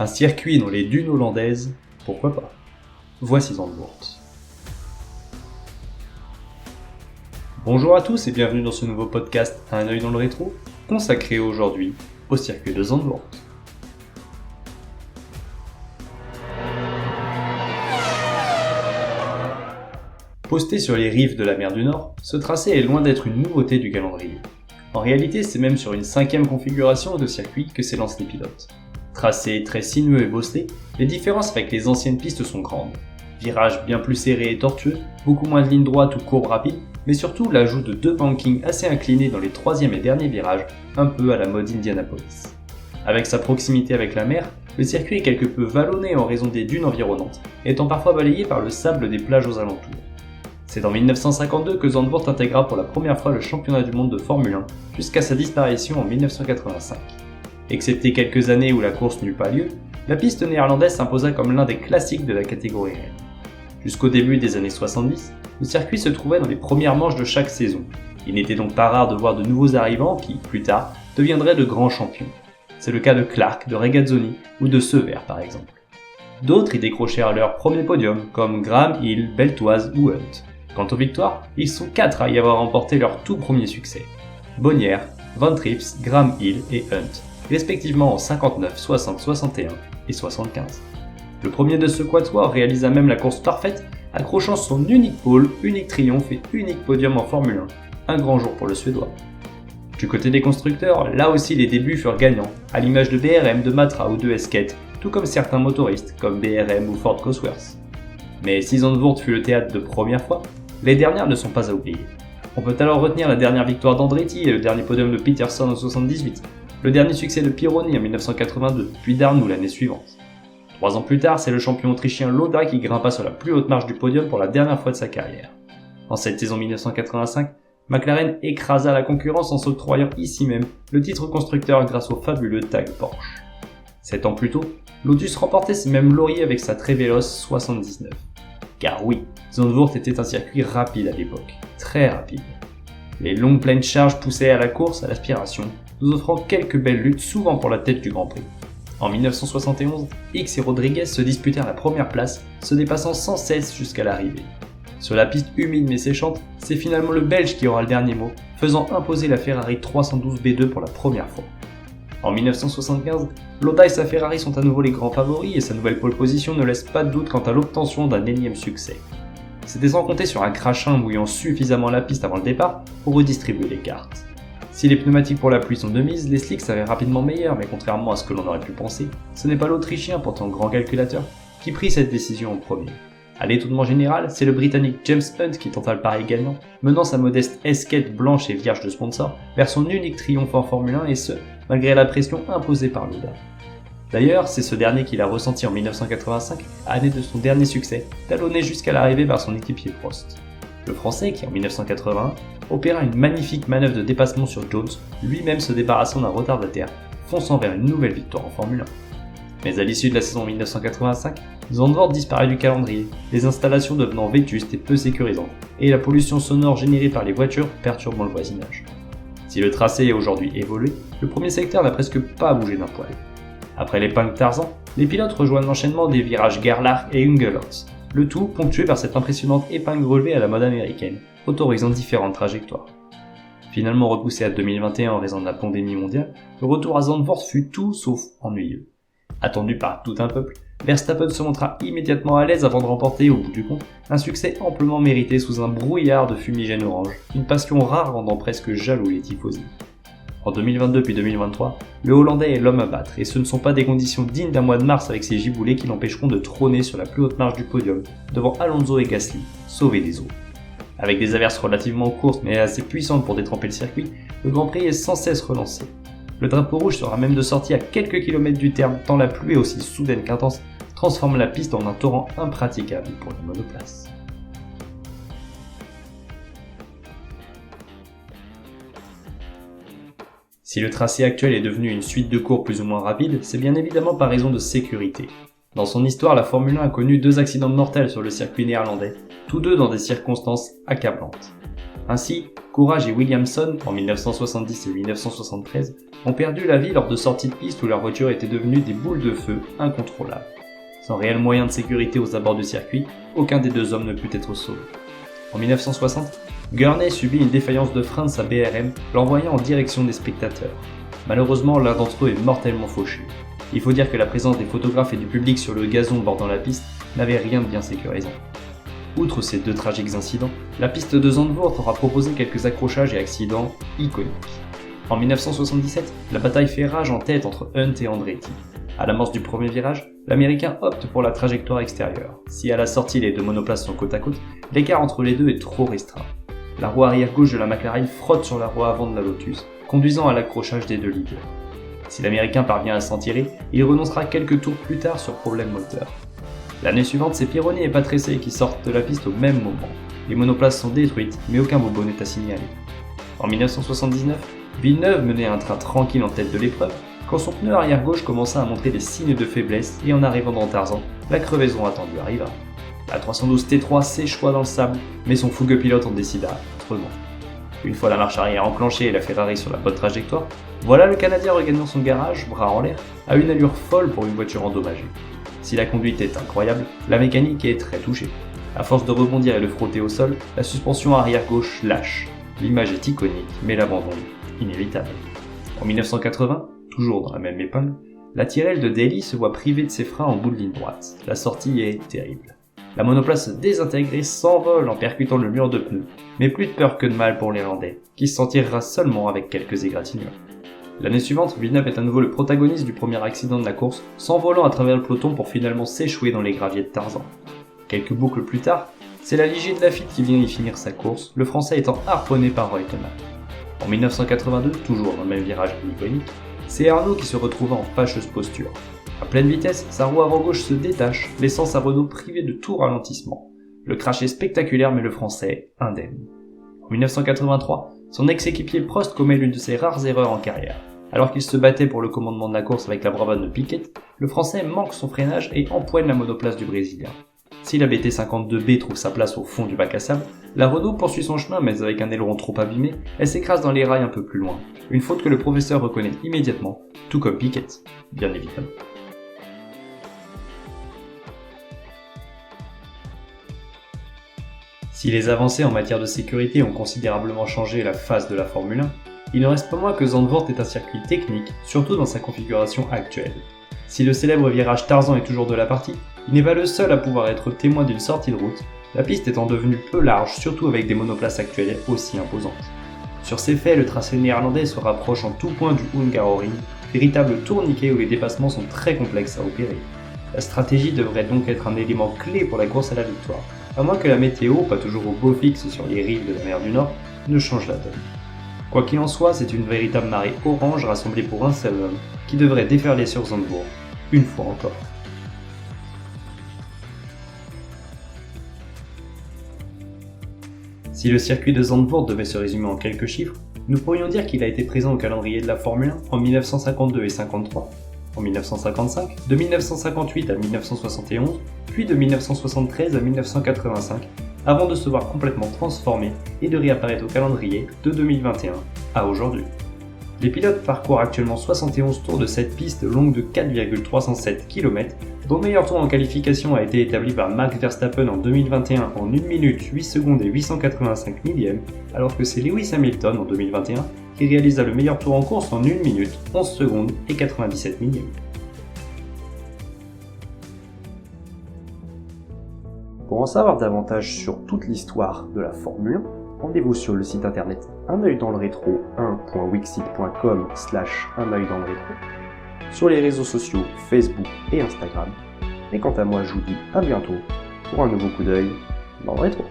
Un circuit dans les dunes hollandaises, pourquoi pas? Voici Zandvoort. Bonjour à tous et bienvenue dans ce nouveau podcast Un œil dans le rétro, consacré aujourd'hui au circuit de Zandvoort. Posté sur les rives de la mer du Nord, ce tracé est loin d'être une nouveauté du calendrier. En réalité, c'est même sur une 5e configuration de circuit que s'élancent les pilotes. Tracé très sinueux et bosselé, les différences avec les anciennes pistes sont grandes. Virages bien plus serrés et tortueux, beaucoup moins de lignes droites ou courbes rapides, mais surtout l'ajout de 2 bankings assez inclinés dans les 3e et derniers virages, un peu à la mode Indianapolis. Avec sa proximité avec la mer, le circuit est quelque peu vallonné en raison des dunes environnantes, étant parfois balayé par le sable des plages aux alentours. C'est en 1952 que Zandvoort intégra pour la première fois le championnat du monde de Formule 1, jusqu'à sa disparition en 1985. Excepté quelques années où la course n'eut pas lieu, la piste néerlandaise s'imposa comme l'un des classiques de la catégorie reine. Jusqu'au début des années 70, le circuit se trouvait dans les premières manches de chaque saison. Il n'était donc pas rare de voir de nouveaux arrivants qui, plus tard, deviendraient de grands champions. C'est le cas de Clark, de Regazzoni ou de Sever par exemple. D'autres y décrochèrent leur premier podium, comme Graham Hill, Beltoise ou Hunt. Quant aux victoires, ils sont 4 à y avoir remporté leur tout premier succès. Bonnière, Van Trips, Graham Hill et Hunt, respectivement en 59, 60, 61 et 75. Le premier de ce quatuor réalisa même la course parfaite, accrochant son unique pole, unique triomphe et unique podium en Formule 1. Un grand jour pour le Suédois. Du côté des constructeurs, là aussi les débuts furent gagnants, à l'image de BRM, de Matra ou de Esquette, tout comme certains motoristes comme BRM ou Ford Cosworth. Mais si Zandvoort fut le théâtre de première fois, les dernières ne sont pas à oublier. On peut alors retenir la dernière victoire d'Andretti et le dernier podium de Peterson en 78, le dernier succès de Pironi en 1982, puis d'Arnoux l'année suivante. 3 ans plus tard, c'est le champion autrichien Lauda qui grimpa sur la plus haute marche du podium pour la dernière fois de sa carrière. En cette saison 1985, McLaren écrasa la concurrence en s'octroyant ici même le titre constructeur grâce au fabuleux tag Porsche. 7 ans plus tôt, Lotus remportait ces mêmes lauriers avec sa très véloce 79. Car oui, Zandvoort était un circuit rapide à l'époque, très rapide. Les longues pleines charges poussaient à la course à l'aspiration, nous offrant quelques belles luttes souvent pour la tête du Grand Prix. En 1971, X et Rodriguez se disputèrent la première place, se dépassant sans cesse jusqu'à l'arrivée. Sur la piste humide mais séchante, c'est finalement le Belge qui aura le dernier mot, faisant imposer la Ferrari 312 B2 pour la première fois. En 1975, Lauda et sa Ferrari sont à nouveau les grands favoris et sa nouvelle pole position ne laisse pas de doute quant à l'obtention d'un énième succès. C'était sans compter sur un crachin mouillant suffisamment la piste avant le départ pour redistribuer les cartes. Si les pneumatiques pour la pluie sont de mise, les slicks s'avèrent rapidement meilleurs, mais contrairement à ce que l'on aurait pu penser, ce n'est pas l'Autrichien, pourtant grand calculateur, qui prit cette décision en premier. À l'étonnement général, c'est le Britannique James Hunt qui tenta le pari gagnant, menant sa modeste Esquette blanche et vierge de sponsor vers son unique triomphe en Formule 1 et ce, malgré la pression imposée par Lauda. D'ailleurs, c'est ce dernier qu'il a ressenti en 1985, année de son dernier succès, talonné jusqu'à l'arrivée par son équipier Prost. Le Français qui, en 1981, opéra une magnifique manœuvre de dépassement sur Jones, lui-même se débarrassant d'un retardataire, fonçant vers une nouvelle victoire en Formule 1. Mais à l'issue de la saison 1985, Zandvoort disparaît du calendrier, les installations devenant vétustes et peu sécurisantes, et la pollution sonore générée par les voitures perturbant le voisinage. Si le tracé est aujourd'hui évolué, le premier secteur n'a presque pas bougé d'un poil. Après l'épingle Tarzan, les pilotes rejoignent l'enchaînement des virages Gerlach et Ungelots, le tout ponctué par cette impressionnante épingle relevée à la mode américaine, autorisant différentes trajectoires. Finalement repoussé à 2021 en raison de la pandémie mondiale, le retour à Zandvoort fut tout sauf ennuyeux. Attendu par tout un peuple, Verstappen se montra immédiatement à l'aise avant de remporter, au bout du compte, un succès amplement mérité sous un brouillard de fumigène orange, une passion rare rendant presque jaloux les tifosi. En 2022 puis 2023, le Hollandais est l'homme à battre, et ce ne sont pas des conditions dignes d'un mois de mars avec ses giboulées qui l'empêcheront de trôner sur la plus haute marche du podium, devant Alonso et Gasly, sauvés des eaux. Avec des averses relativement courtes mais assez puissantes pour détremper le circuit, le Grand Prix est sans cesse relancé. Le drapeau rouge sera même de sortie à quelques kilomètres du terme tant la pluie aussi soudaine qu'intense transforme la piste en un torrent impraticable pour les monoplaces. Si le tracé actuel est devenu une suite de cours plus ou moins rapides, c'est bien évidemment par raison de sécurité. Dans son histoire, la Formule 1 a connu 2 accidents mortels sur le circuit néerlandais, tous deux dans des circonstances accablantes. Ainsi, Courage et Williamson, en 1970 et 1973, ont perdu la vie lors de sorties de piste où leur voiture était devenue des boules de feu incontrôlables. Sans réel moyen de sécurité aux abords du circuit, aucun des deux hommes ne put être sauvé. En 1960, Gurney subit une défaillance de frein de sa BRM, l'envoyant en direction des spectateurs. Malheureusement, l'un d'entre eux est mortellement fauché. Il faut dire que la présence des photographes et du public sur le gazon bordant la piste n'avait rien de bien sécurisant. Outre ces deux tragiques incidents, la piste de Zandvoort aura proposé quelques accrochages et accidents iconiques. En 1977, la bataille fait rage en tête entre Hunt et Andretti. À l'amorce du premier virage, l'Américain opte pour la trajectoire extérieure. Si à la sortie les deux monoplaces sont côte à côte, l'écart entre les deux est trop restreint. La roue arrière gauche de la McLaren frotte sur la roue avant de la Lotus, conduisant à l'accrochage des deux leaders. Si l'Américain parvient à s'en tirer, il renoncera quelques tours plus tard sur problème moteur. L'année suivante, c'est Pironi et Patrese qui sortent de la piste au même moment. Les monoplaces sont détruites, mais aucun bobo n'est à signaler. En 1979, Villeneuve menait un train tranquille en tête de l'épreuve, quand son pneu arrière gauche commença à montrer des signes de faiblesse et en arrivant dans Tarzan, la crevaison attendue arriva. La 312 T3 s'échoua dans le sable, mais son fougueux pilote en décida autrement. Une fois la marche arrière enclenchée et la Ferrari sur la bonne trajectoire, voilà le Canadien regagnant son garage, bras en l'air, à une allure folle pour une voiture endommagée. Si la conduite est incroyable, la mécanique est très touchée. À force de rebondir et de frotter au sol, la suspension arrière gauche lâche. L'image est iconique, mais l'abandon inévitable. En 1980, toujours dans la même épingle, la Tyrrell de Daly se voit privée de ses freins en bout de ligne droite. La sortie est terrible. La monoplace désintégrée s'envole en percutant le mur de pneus, mais plus de peur que de mal pour l'Irlandais, qui s'en tirera seulement avec quelques égratignures. L'année suivante, Villeneuve est à nouveau le protagoniste du premier accident de la course, s'envolant à travers le peloton pour finalement s'échouer dans les graviers de Tarzan. Quelques boucles plus tard, c'est la Ligier de Lafitte qui vient y finir sa course, le Français étant harponné par Reutemann. En 1982, toujours dans le même virage iconique, c'est Arnaud qui se retrouva en fâcheuse posture. À pleine vitesse, sa roue avant gauche se détache, laissant sa Renault privée de tout ralentissement. Le crash est spectaculaire mais le Français indemne. En 1983, son ex-équipier Prost commet l'une de ses rares erreurs en carrière. Alors qu'il se battait pour le commandement de la course avec la bravade de Piquet, le Français manque son freinage et empoigne la monoplace du Brésilien. Si la BT52B trouve sa place au fond du bac à sable, la Renault poursuit son chemin mais avec un aileron trop abîmé, elle s'écrase dans les rails un peu plus loin. Une faute que le professeur reconnaît immédiatement, tout comme Piquet, bien évidemment. Si les avancées en matière de sécurité ont considérablement changé la face de la Formule 1, il ne reste pas moins que Zandvoort est un circuit technique, surtout dans sa configuration actuelle. Si le célèbre virage Tarzan est toujours de la partie, il n'est pas le seul à pouvoir être témoin d'une sortie de route, la piste étant devenue peu large, surtout avec des monoplaces actuelles aussi imposantes. Sur ces faits, le tracé néerlandais se rapproche en tout point du Hungaroring, véritable tourniquet où les dépassements sont très complexes à opérer. La stratégie devrait donc être un élément clé pour la course à la victoire, à moins que la météo, pas toujours au beau fixe sur les rives de la mer du Nord, ne change la donne. Quoi qu'il en soit, c'est une véritable marée orange rassemblée pour un seul homme, qui devrait déferler sur Zandvoort, une fois encore. Si le circuit de Zandvoort devait se résumer en quelques chiffres, nous pourrions dire qu'il a été présent au calendrier de la Formule 1 en 1952 et 53, en 1955, de 1958 à 1971, puis de 1973 à 1985, avant de se voir complètement transformé et de réapparaître au calendrier de 2021 à aujourd'hui. Les pilotes parcourent actuellement 71 tours de cette piste longue de 4,307 km, dont le meilleur tour en qualification a été établi par Max Verstappen en 2021 en 1 minute 8 secondes et 885 millièmes, alors que c'est Lewis Hamilton en 2021 qui réalisa le meilleur tour en course en 1 minute 11 secondes et 97 millièmes. Pour en savoir davantage sur toute l'histoire de la Formule 1, rendez-vous sur le site internet unoeildanslerétro 1.wixit.com/unoeildanslerétro, sur les réseaux sociaux Facebook et Instagram. Et quant à moi, je vous dis à bientôt pour un nouveau coup d'œil dans le rétro.